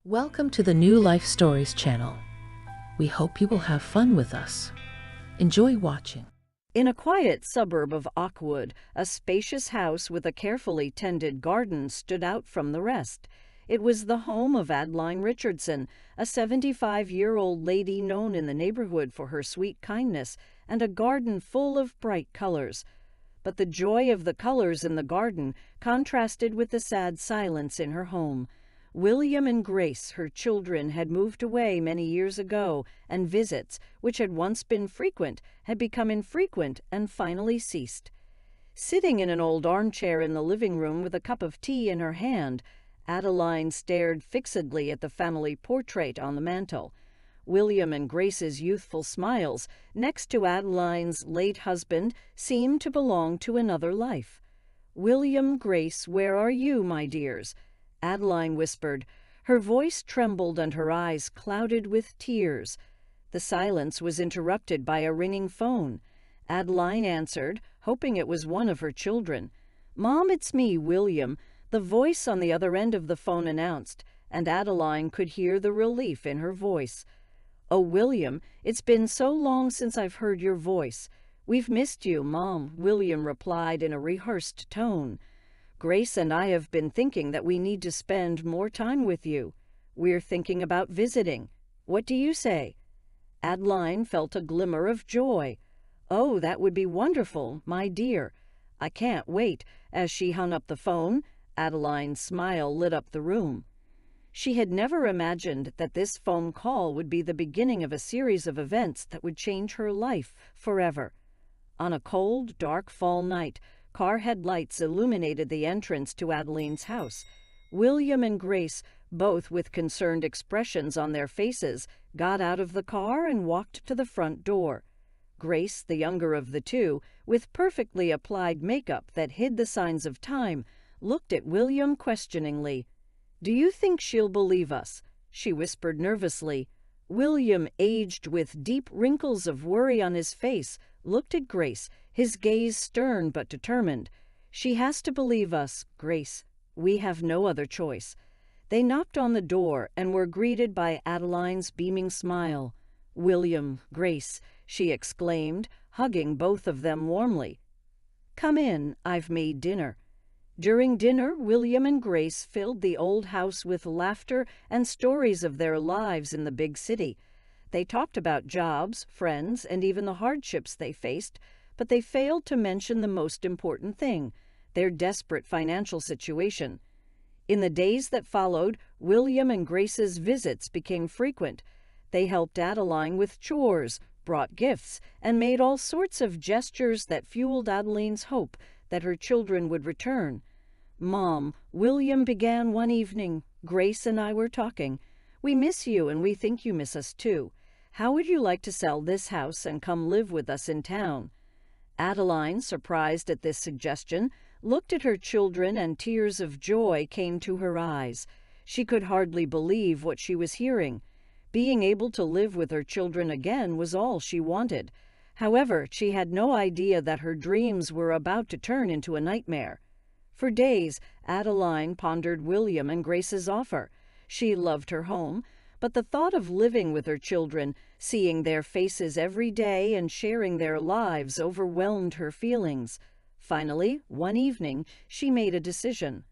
Welcome to the New Life Stories channel. We hope you will have fun with us. Enjoy watching. In a quiet suburb of Oakwood, a spacious house with a carefully tended garden stood out from the rest. It was the home of Adeline Richardson, a 75-year-old lady known in the neighborhood for her sweet kindness and a garden full of bright colors. But the joy of the colors in the garden contrasted with the sad silence in her home. William and Grace, her children, had moved away many years ago, and visits, which had once been frequent, had become infrequent and finally ceased. Sitting in an old armchair in the living room with a cup of tea in her hand, Adeline stared fixedly at the family portrait on the mantel. William and Grace's youthful smiles, next to Adeline's late husband, seemed to belong to another life. "William, Grace, where are you, my dears?" Adeline whispered. Her voice trembled and her eyes clouded with tears. The silence was interrupted by a ringing phone. Adeline answered, hoping it was one of her children. "Mom, it's me, William," the voice on the other end of the phone announced, and Adeline could hear the relief in her voice. "Oh, William, it's been so long since I've heard your voice. We've missed you, Mom," William replied in a rehearsed tone. "Grace and I have been thinking that we need to spend more time with you. We're thinking about visiting. What do you say?" Adeline felt a glimmer of joy. "Oh, that would be wonderful, my dear. I can't wait." As she hung up the phone, Adeline's smile lit up the room. She had never imagined that this phone call would be the beginning of a series of events that would change her life forever. On a cold, dark fall night, car headlights illuminated the entrance to Adeline's house. William and Grace, both with concerned expressions on their faces, got out of the car and walked to the front door. Grace, the younger of the two, with perfectly applied makeup that hid the signs of time, looked at William questioningly. "Do you think she'll believe us?" she whispered nervously. William, aged with deep wrinkles of worry on his face, looked at Grace, his gaze stern but determined. "She has to believe us, Grace. We have no other choice." They knocked on the door and were greeted by Adeline's beaming smile. "William, Grace," she exclaimed, hugging both of them warmly. "Come in, I've made dinner." During dinner, William and Grace filled the old house with laughter and stories of their lives in the big city. They talked about jobs, friends, and even the hardships they faced, but they failed to mention the most important thing, their desperate financial situation. In the days that followed, William and Grace's visits became frequent. They helped Adeline with chores, brought gifts, and made all sorts of gestures that fueled Adeline's hope that her children would return. "Mom," William began one evening, "Grace and I were talking. We miss you and we think you miss us too. How would you like to sell this house and come live with us in town?" Adeline, surprised at this suggestion, looked at her children and tears of joy came to her eyes. She could hardly believe what she was hearing. Being able to live with her children again was all she wanted. However, she had no idea that her dreams were about to turn into a nightmare. For days, Adeline pondered William and Grace's offer. She loved her home, but the thought of living with her children, seeing their faces every day and sharing their lives overwhelmed her feelings. Finally, one evening, she made a decision.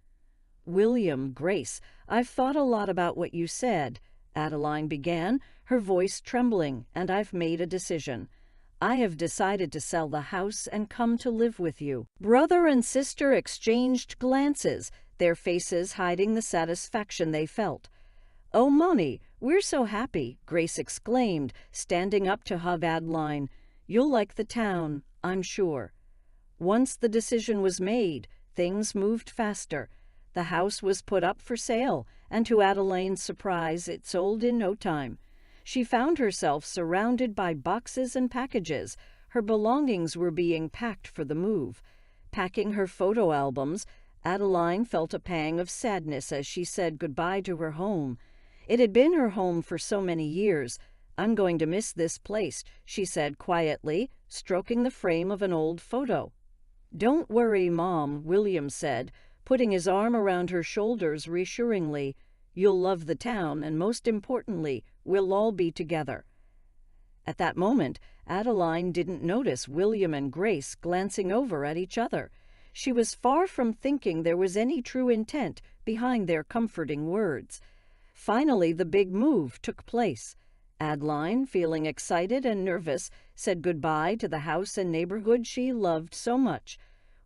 "William, Grace, I've thought a lot about what you said," Adeline began, her voice trembling, "and I've made a decision. I have decided to sell the house and come to live with you." Brother and sister exchanged glances, their faces hiding the satisfaction they felt. "Oh, Mommy, we're so happy," Grace exclaimed, standing up to hug Adeline. "You'll like the town, I'm sure." Once the decision was made, things moved faster. The house was put up for sale, and to Adeline's surprise, it sold in no time. She found herself surrounded by boxes and packages. Her belongings were being packed for the move. Packing her photo albums, Adeline felt a pang of sadness as she said goodbye to her home. It had been her home for so many years. "I'm going to miss this place," she said quietly, stroking the frame of an old photo. "Don't worry, Mom," William said, putting his arm around her shoulders reassuringly. You'll love the town, and most importantly, we'll all be together." At that moment, Adeline didn't notice William and Grace glancing over at each other. She was far from thinking there was any true intent behind their comforting words. Finally, the big move took place. Adeline, feeling excited and nervous, said goodbye to the house and neighborhood she loved so much.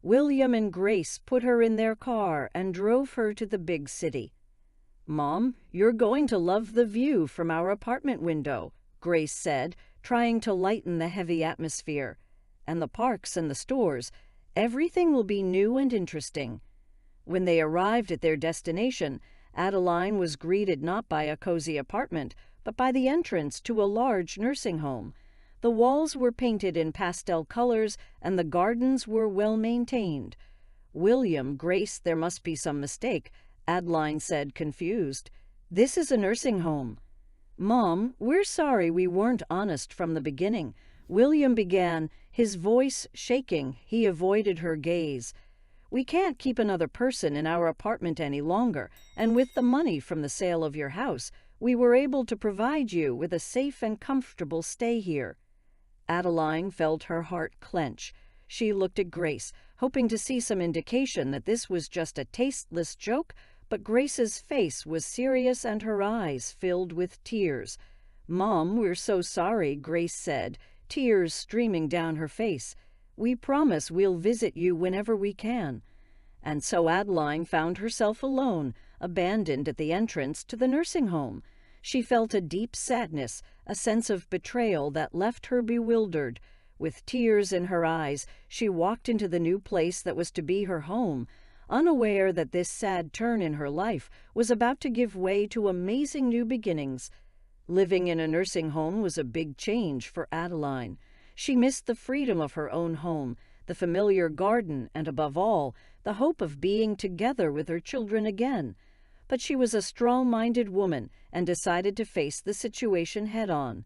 William and Grace put her in their car and drove her to the big city. "Mom, you're going to love the view from our apartment window," Grace said, trying to lighten the heavy atmosphere. "And the parks and the stores. Everything will be new and interesting." When they arrived at their destination, Adeline was greeted not by a cozy apartment, but by the entrance to a large nursing home. The walls were painted in pastel colors, and the gardens were well maintained. "William, Grace, there must be some mistake," Adeline said, confused. "This is a nursing home." "Mom, we're sorry we weren't honest from the beginning," William began, his voice shaking. He avoided her gaze. "We can't keep another person in our apartment any longer, and with the money from the sale of your house, we were able to provide you with a safe and comfortable stay here." Adeline felt her heart clench. She looked at Grace, hoping to see some indication that this was just a tasteless joke, but Grace's face was serious and her eyes filled with tears. "Mom, we're so sorry," Grace said, tears streaming down her face. "We promise we'll visit you whenever we can." And so Adeline found herself alone, abandoned at the entrance to the nursing home. She felt a deep sadness, a sense of betrayal that left her bewildered. With tears in her eyes, she walked into the new place that was to be her home, unaware that this sad turn in her life was about to give way to amazing new beginnings. Living in a nursing home was a big change for Adeline. She missed the freedom of her own home, the familiar garden, and above all, the hope of being together with her children again. But she was a strong-minded woman and decided to face the situation head-on.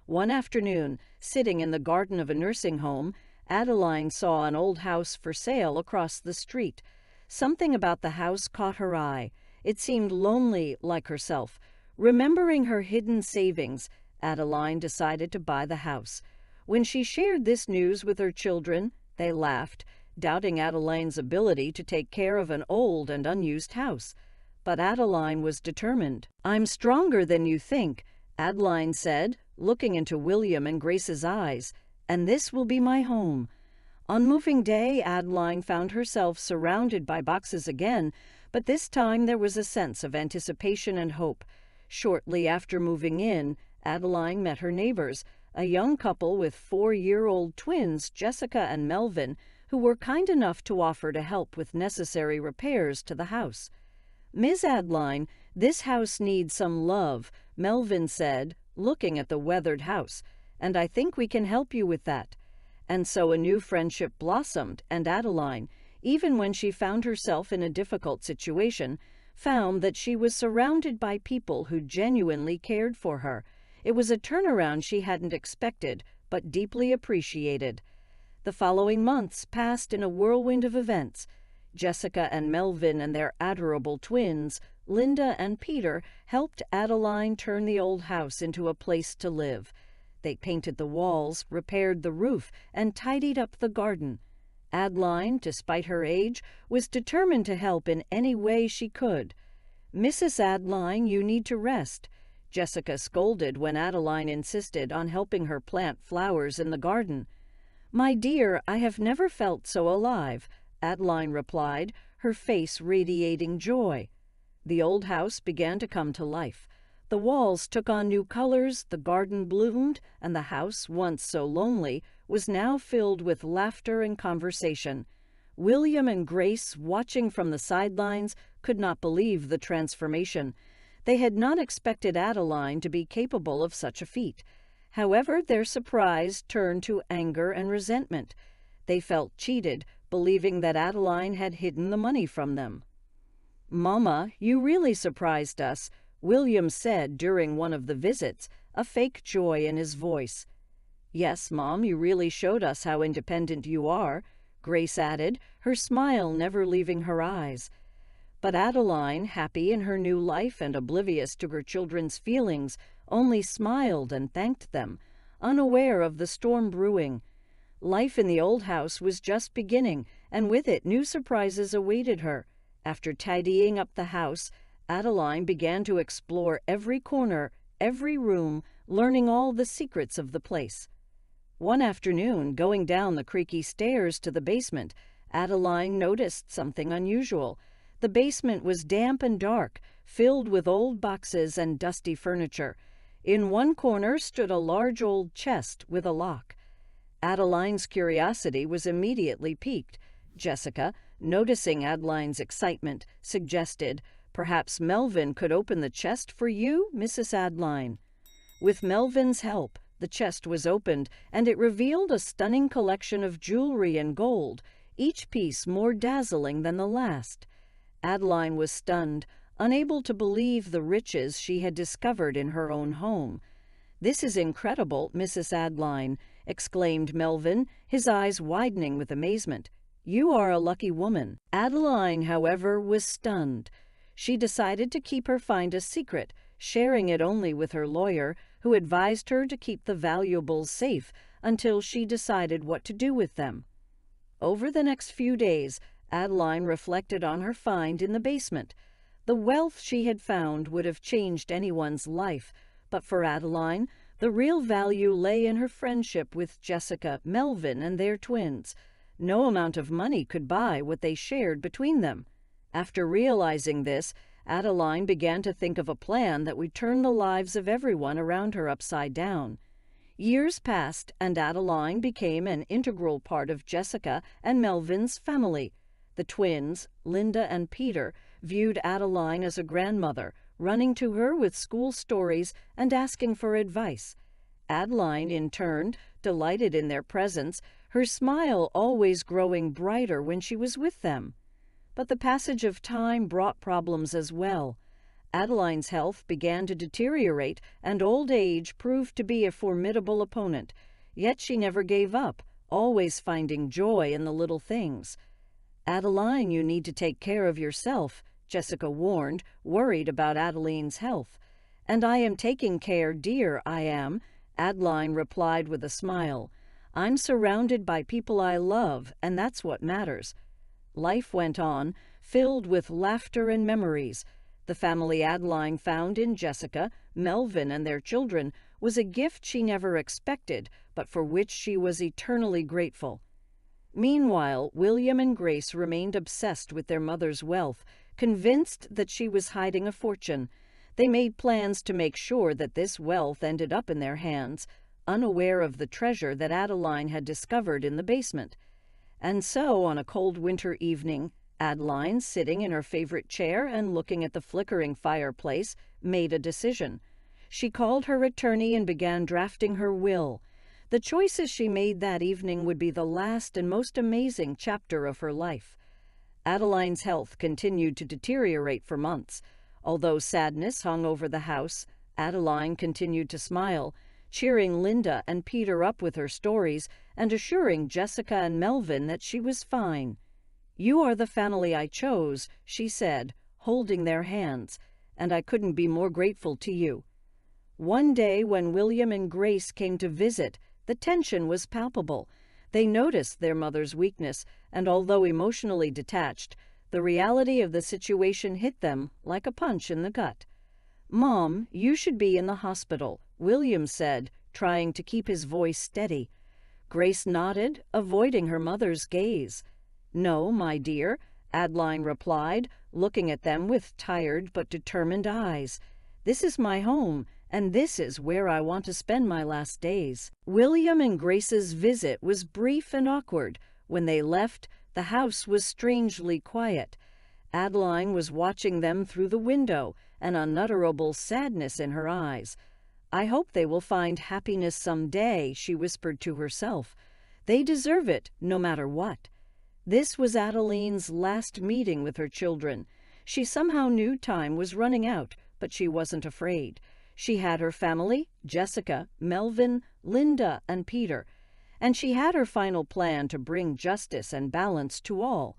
One afternoon, sitting in the garden of a nursing home, Adeline saw an old house for sale across the street. Something about the house caught her eye. It seemed lonely, like herself. Remembering her hidden savings, Adeline decided to buy the house. When she shared this news with her children, they laughed, doubting Adeline's ability to take care of an old and unused house. But Adeline was determined. "I'm stronger than you think," Adeline said, looking into William and Grace's eyes, "and this will be my home." On moving day, Adeline found herself surrounded by boxes again, but this time there was a sense of anticipation and hope. Shortly after moving in, Adeline met her neighbors, a young couple with 4-year-old twins, Jessica and Melvin, who were kind enough to offer to help with necessary repairs to the house. "Miss Adeline, this house needs some love," Melvin said, looking at the weathered house, "and I think we can help you with that." And so a new friendship blossomed, and Adeline, even when she found herself in a difficult situation, found that she was surrounded by people who genuinely cared for her. It was a turnaround she hadn't expected, but deeply appreciated. The following months passed in a whirlwind of events. Jessica and Melvin and their adorable twins, Linda and Peter, helped Adeline turn the old house into a place to live. They painted the walls, repaired the roof, and tidied up the garden. Adeline, despite her age, was determined to help in any way she could. "Mrs. Adeline, you need to rest," Jessica scolded when Adeline insisted on helping her plant flowers in the garden. "My dear, I have never felt so alive," Adeline replied, her face radiating joy. The old house began to come to life. The walls took on new colors, the garden bloomed, and the house, once so lonely, was now filled with laughter and conversation. William and Grace, watching from the sidelines, could not believe the transformation. They had not expected Adeline to be capable of such a feat. However, their surprise turned to anger and resentment. They felt cheated, believing that Adeline had hidden the money from them. "Mama, you really surprised us," William said during one of the visits, a fake joy in his voice. "Yes, Mom, you really showed us how independent you are," Grace added, her smile never leaving her eyes. But Adeline, happy in her new life and oblivious to her children's feelings, only smiled and thanked them, unaware of the storm brewing. Life in the old house was just beginning, and with it new surprises awaited her. After tidying up the house, Adeline began to explore every corner, every room, learning all the secrets of the place. One afternoon, going down the creaky stairs to the basement, Adeline noticed something unusual. The basement was damp and dark, filled with old boxes and dusty furniture. In one corner stood a large old chest with a lock. Adeline's curiosity was immediately piqued. Jessica, noticing Adeline's excitement, suggested, "Perhaps Melvin could open the chest for you, Mrs. Adeline." With Melvin's help, the chest was opened, and it revealed a stunning collection of jewelry and gold, each piece more dazzling than the last. Adeline was stunned, unable to believe the riches she had discovered in her own home. "This is incredible, Mrs. Adeline," exclaimed Melvin, his eyes widening with amazement. "You are a lucky woman." Adeline, however, was stunned. She decided to keep her find a secret, sharing it only with her lawyer, who advised her to keep the valuables safe until she decided what to do with them. Over the next few days, Adeline reflected on her find in the basement. The wealth she had found would have changed anyone's life, but for Adeline, the real value lay in her friendship with Jessica, Melvin, and their twins. No amount of money could buy what they shared between them. After realizing this, Adeline began to think of a plan that would turn the lives of everyone around her upside down. Years passed, and Adeline became an integral part of Jessica and Melvin's family. The twins, Linda and Peter, viewed Adeline as a grandmother, running to her with school stories and asking for advice. Adeline, in turn, delighted in their presence, her smile always growing brighter when she was with them. But the passage of time brought problems as well. Adeline's health began to deteriorate, and old age proved to be a formidable opponent. Yet she never gave up, always finding joy in the little things. "Adeline, you need to take care of yourself," Jessica warned, worried about Adeline's health. "And I am taking care, dear, I am," Adeline replied with a smile. "I'm surrounded by people I love, and that's what matters." Life went on, filled with laughter and memories. The family Adeline found in Jessica, Melvin, and their children was a gift she never expected, but for which she was eternally grateful. Meanwhile, William and Grace remained obsessed with their mother's wealth, convinced that she was hiding a fortune. They made plans to make sure that this wealth ended up in their hands, unaware of the treasure that Adeline had discovered in the basement. And so, on a cold winter evening, Adeline, sitting in her favorite chair and looking at the flickering fireplace, made a decision. She called her attorney and began drafting her will. The choices she made that evening would be the last and most amazing chapter of her life. Adeline's health continued to deteriorate for months. Although sadness hung over the house, Adeline continued to smile, cheering Linda and Peter up with her stories and assuring Jessica and Melvin that she was fine. "You are the family I chose," she said, holding their hands, "and I couldn't be more grateful to you." One day when William and Grace came to visit, the tension was palpable. They noticed their mother's weakness, and although emotionally detached, the reality of the situation hit them like a punch in the gut. "Mom, you should be in the hospital," William said, trying to keep his voice steady. Grace nodded, avoiding her mother's gaze. "No, my dear," Adeline replied, looking at them with tired but determined eyes. "This is my home, and this is where I want to spend my last days." William and Grace's visit was brief and awkward. When they left, the house was strangely quiet. Adeline was watching them through the window, an unutterable sadness in her eyes. "I hope they will find happiness someday," she whispered to herself. "They deserve it, no matter what." This was Adeline's last meeting with her children. She somehow knew time was running out, but she wasn't afraid. She had her family, Jessica, Melvin, Linda, and Peter, and she had her final plan to bring justice and balance to all.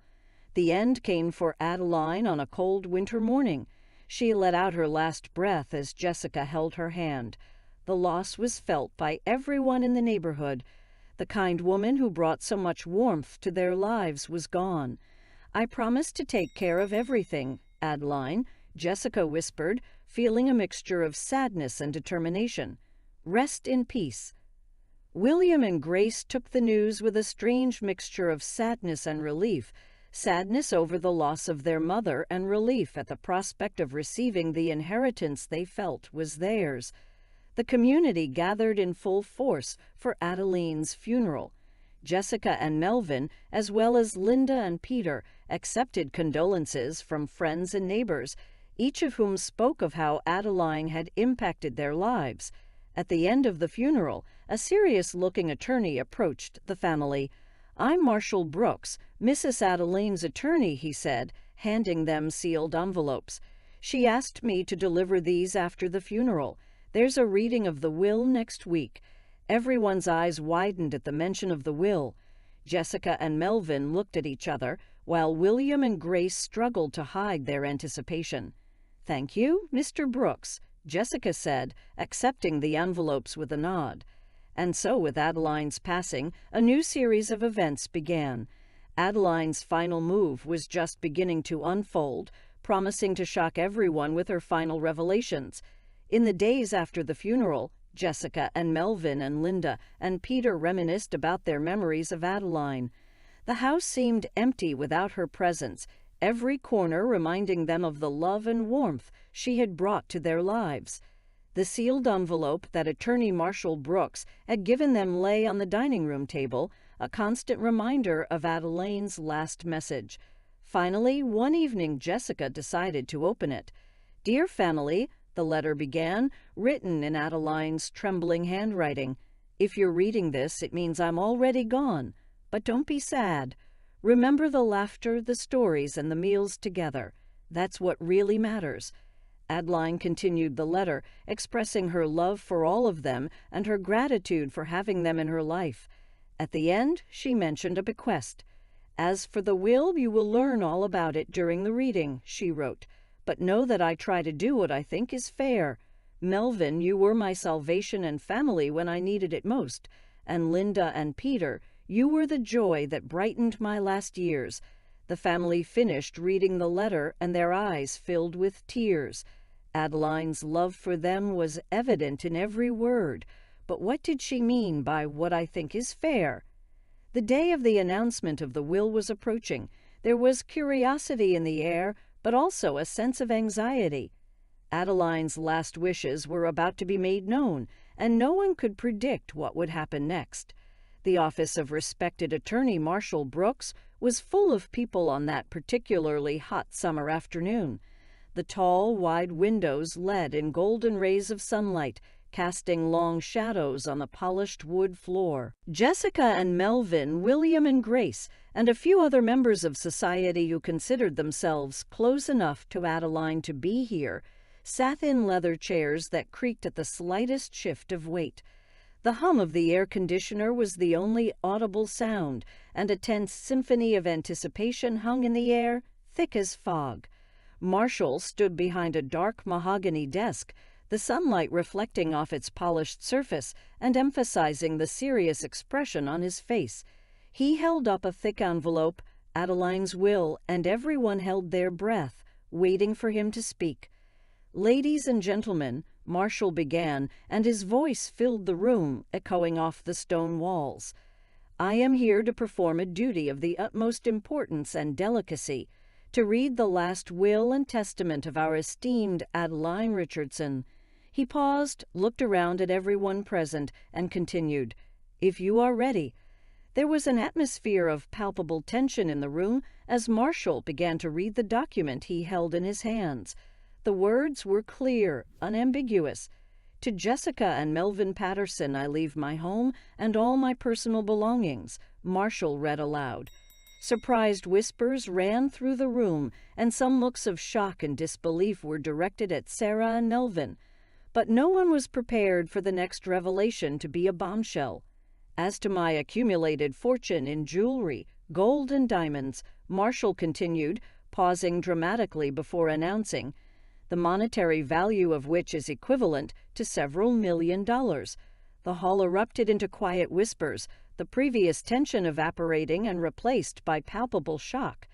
The end came for Adeline on a cold winter morning. She let out her last breath as Jessica held her hand. The loss was felt by everyone in the neighborhood. The kind woman who brought so much warmth to their lives was gone. "I promised to take care of everything, Adeline," Jessica whispered, feeling a mixture of sadness and determination. "Rest in peace." William and Grace took the news with a strange mixture of sadness and relief. Sadness over the loss of their mother and relief at the prospect of receiving the inheritance they felt was theirs. The community gathered in full force for Adeline's funeral. Jessica and Melvin, as well as Linda and Peter, accepted condolences from friends and neighbors, each of whom spoke of how Adeline had impacted their lives. At the end of the funeral, a serious-looking attorney approached the family. "I'm Marshall Brooks, Mrs. Adeline's attorney," he said, handing them sealed envelopes. "She asked me to deliver these after the funeral. There's a reading of the will next week." Everyone's eyes widened at the mention of the will. Jessica and Melvin looked at each other, while William and Grace struggled to hide their anticipation. "Thank you, Mr. Brooks," Jessica said, accepting the envelopes with a nod. And so, with Adeline's passing, a new series of events began. Adeline's final move was just beginning to unfold, promising to shock everyone with her final revelations. In the days after the funeral, Jessica and Melvin and Linda and Peter reminisced about their memories of Adeline. The house seemed empty without her presence, every corner reminding them of the love and warmth she had brought to their lives. The sealed envelope that attorney Marshall Brooks had given them lay on the dining room table, a constant reminder of Adeline's last message. Finally, one evening Jessica decided to open it. "Dear family," the letter began, written in Adeline's trembling handwriting. "If you're reading this, it means I'm already gone. But don't be sad. Remember the laughter, the stories, and the meals together. That's what really matters." Adeline continued the letter, expressing her love for all of them and her gratitude for having them in her life. At the end, she mentioned a bequest. "As for the will, you will learn all about it during the reading," she wrote. "But know that I try to do what I think is fair. Melvin, you were my salvation and family when I needed it most. And Linda and Peter, you were the joy that brightened my last years." The family finished reading the letter, and their eyes filled with tears. Adeline's love for them was evident in every word. But what did she mean by "what I think is fair"? The day of the announcement of the will was approaching. There was curiosity in the air, but also a sense of anxiety. Adeline's last wishes were about to be made known, and no one could predict what would happen next. The office of respected attorney Marshall Brooks was full of people on that particularly hot summer afternoon. The tall, wide windows led in golden rays of sunlight, casting long shadows on the polished wood floor. Jessica and Melvin, William and Grace, and a few other members of society who considered themselves close enough to Adeline to be here, sat in leather chairs that creaked at the slightest shift of weight. The hum of the air conditioner was the only audible sound, and a tense symphony of anticipation hung in the air, thick as fog. Marshall stood behind a dark mahogany desk, the sunlight reflecting off its polished surface and emphasizing the serious expression on his face. He held up a thick envelope, Adeline's will, and everyone held their breath, waiting for him to speak. "Ladies and gentlemen," Marshall began, and his voice filled the room, echoing off the stone walls. "I am here to perform a duty of the utmost importance and delicacy, to read the last will and testament of our esteemed Adeline Richardson." He paused, looked around at everyone present, and continued, "If you are ready." There was an atmosphere of palpable tension in the room as Marshall began to read the document he held in his hands. The words were clear, unambiguous. "To Jessica and Melvin Patterson I leave my home and all my personal belongings," Marshall read aloud. Surprised whispers ran through the room, and some looks of shock and disbelief were directed at Sarah and Melvin. But no one was prepared for the next revelation to be a bombshell. "As to my accumulated fortune in jewelry," Gold and diamonds, Marshall continued, pausing dramatically before announcing, the monetary value of which is equivalent to several $1,000,000. The hall erupted into quiet whispers, the previous tension evaporating and replaced by palpable shock.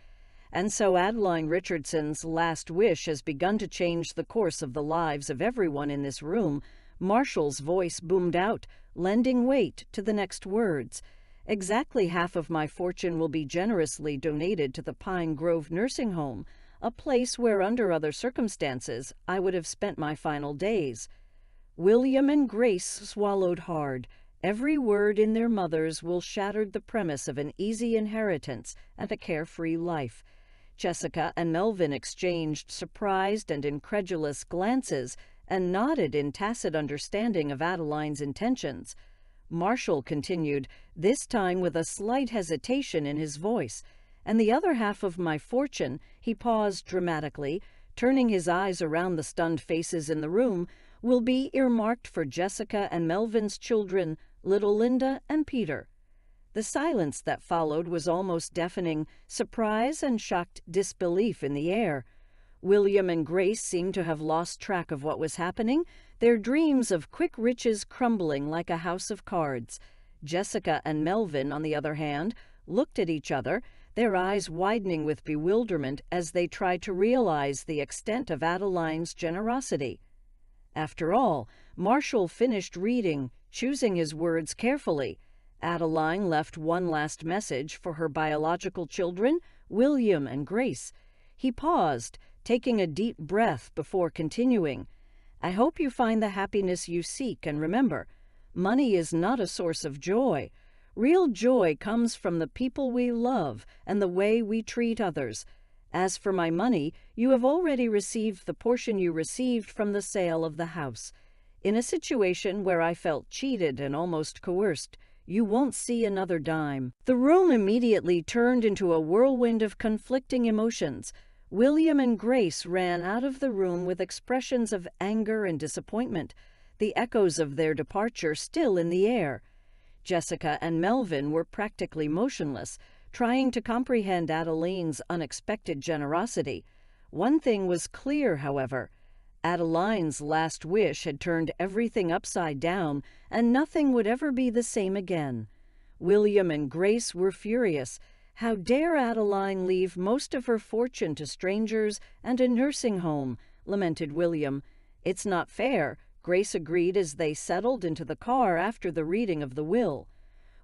And so Adeline Richardson's last wish has begun to change the course of the lives of everyone in this room. Marshall's voice boomed out, lending weight to the next words. Exactly half of my fortune will be generously donated to the Pine Grove Nursing Home, a place where under other circumstances I would have spent my final days. William and Grace swallowed hard. Every word in their mother's will shattered the premise of an easy inheritance and a carefree life. Jessica and Melvin exchanged surprised and incredulous glances and nodded in tacit understanding of Adeline's intentions. Marshall continued, this time with a slight hesitation in his voice. And the other half of my fortune, he paused dramatically, turning his eyes around the stunned faces in the room, will be earmarked for Jessica and Melvin's children, little Linda and Peter. The silence that followed was almost deafening, surprise and shocked disbelief in the air. William and Grace seemed to have lost track of what was happening, their dreams of quick riches crumbling like a house of cards. Jessica and Melvin, on the other hand, looked at each other, their eyes widening with bewilderment as they tried to realize the extent of Adeline's generosity. After all, Marshall finished reading, choosing his words carefully. Adeline left one last message for her biological children, William and Grace. He paused, taking a deep breath before continuing. I hope you find the happiness you seek, and remember, money is not a source of joy. Real joy comes from the people we love and the way we treat others. As for my money, you have already received the portion you received from the sale of the house. In a situation where I felt cheated and almost coerced, you won't see another dime. The room immediately turned into a whirlwind of conflicting emotions. William and Grace ran out of the room with expressions of anger and disappointment, the echoes of their departure still in the air. Jessica and Melvin were practically motionless, trying to comprehend Adeline's unexpected generosity. One thing was clear, however. Adeline's last wish had turned everything upside down, and nothing would ever be the same again. William and Grace were furious. How dare Adeline leave most of her fortune to strangers and a nursing home, lamented William. It's not fair, Grace agreed as they settled into the car after the reading of the will.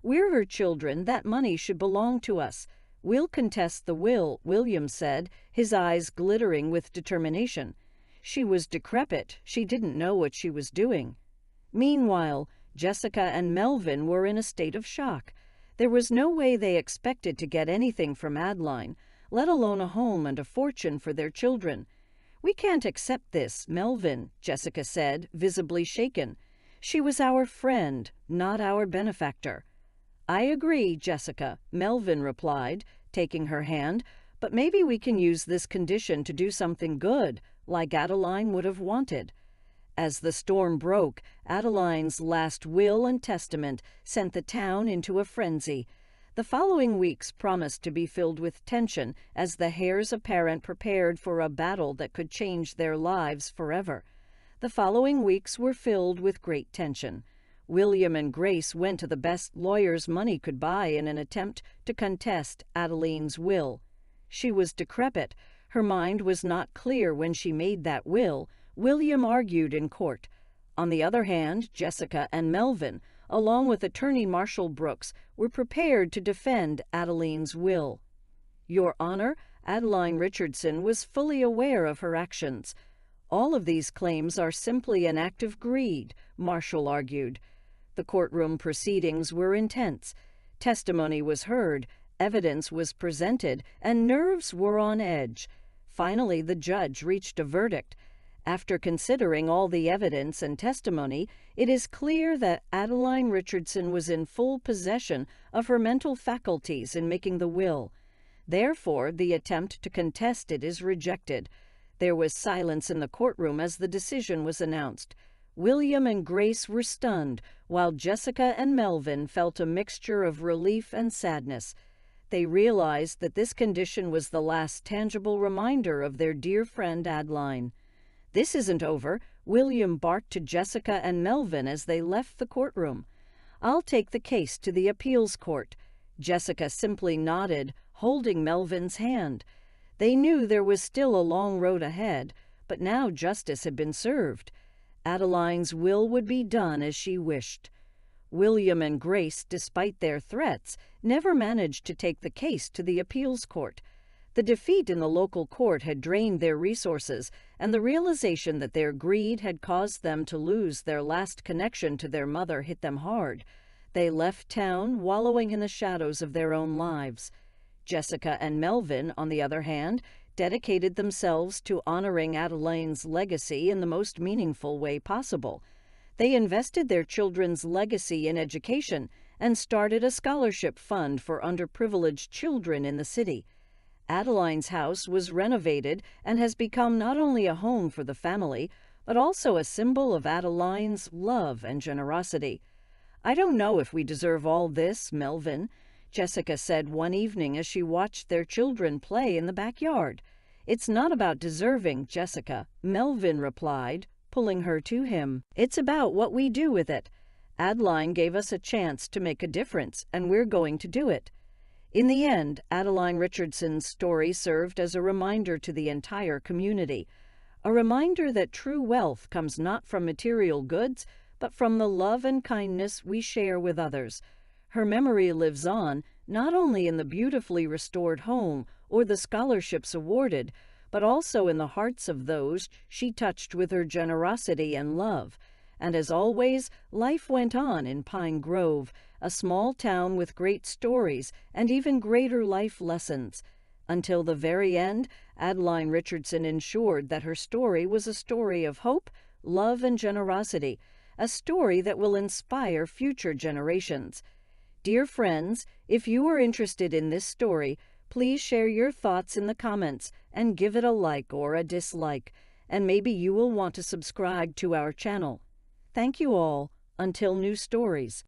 We're her children, that money should belong to us. We'll contest the will, William said, his eyes glittering with determination. She was decrepit, she didn't know what she was doing. Meanwhile, Jessica and Melvin were in a state of shock. There was no way they expected to get anything from Adeline, let alone a home and a fortune for their children. We can't accept this, Melvin, Jessica said, visibly shaken. She was our friend, not our benefactor. I agree, Jessica, Melvin replied, taking her hand, but maybe we can use this condition to do something good, like Adeline would have wanted. As the storm broke, Adeline's last will and testament sent the town into a frenzy. The following weeks promised to be filled with tension as the heirs apparent prepared for a battle that could change their lives forever. The following weeks were filled with great tension. William and Grace went to the best lawyers money could buy in an attempt to contest Adeline's will. She was decrepit. Her mind was not clear when she made that will, William argued in court. On the other hand, Jessica and Melvin, along with attorney Marshall Brooks, were prepared to defend Adeline's will. Your Honor, Adeline Richardson was fully aware of her actions. All of these claims are simply an act of greed, Marshall argued. The courtroom proceedings were intense. Testimony was heard, evidence was presented, and nerves were on edge. Finally, the judge reached a verdict. After considering all the evidence and testimony, it is clear that Adeline Richardson was in full possession of her mental faculties in making the will. Therefore, the attempt to contest it is rejected. There was silence in the courtroom as the decision was announced. William and Grace were stunned, while Jessica and Melvin felt a mixture of relief and sadness. They realized that this condition was the last tangible reminder of their dear friend Adeline. "This isn't over," William barked to Jessica and Melvin as they left the courtroom. "I'll take the case to the appeals court." Jessica simply nodded, holding Melvin's hand. They knew there was still a long road ahead, but now justice had been served. Adeline's will would be done as she wished. William and Grace, despite their threats, never managed to take the case to the appeals court. The defeat in the local court had drained their resources, and the realization that their greed had caused them to lose their last connection to their mother hit them hard. They left town, wallowing in the shadows of their own lives. Jessica and Melvin, on the other hand, dedicated themselves to honoring Adeline's legacy in the most meaningful way possible. They invested their children's legacy in education and started a scholarship fund for underprivileged children in the city. Adeline's house was renovated and has become not only a home for the family, but also a symbol of Adeline's love and generosity. "I don't know if we deserve all this, Melvin," Jessica said one evening as she watched their children play in the backyard. "It's not about deserving, Jessica," Melvin replied, pulling her to him. "It's about what we do with it. Adeline gave us a chance to make a difference, and we're going to do it." In the end, Adeline Richardson's story served as a reminder to the entire community, a reminder that true wealth comes not from material goods, but from the love and kindness we share with others. Her memory lives on, not only in the beautifully restored home or the scholarships awarded, but also in the hearts of those she touched with her generosity and love. And as always, life went on in Pine Grove, a small town with great stories and even greater life lessons. Until the very end, Adeline Richardson ensured that her story was a story of hope, love, and generosity, a story that will inspire future generations. Dear friends, if you are interested in this story, please share your thoughts in the comments and give it a like or a dislike, and maybe you will want to subscribe to our channel. Thank you all. Until new stories.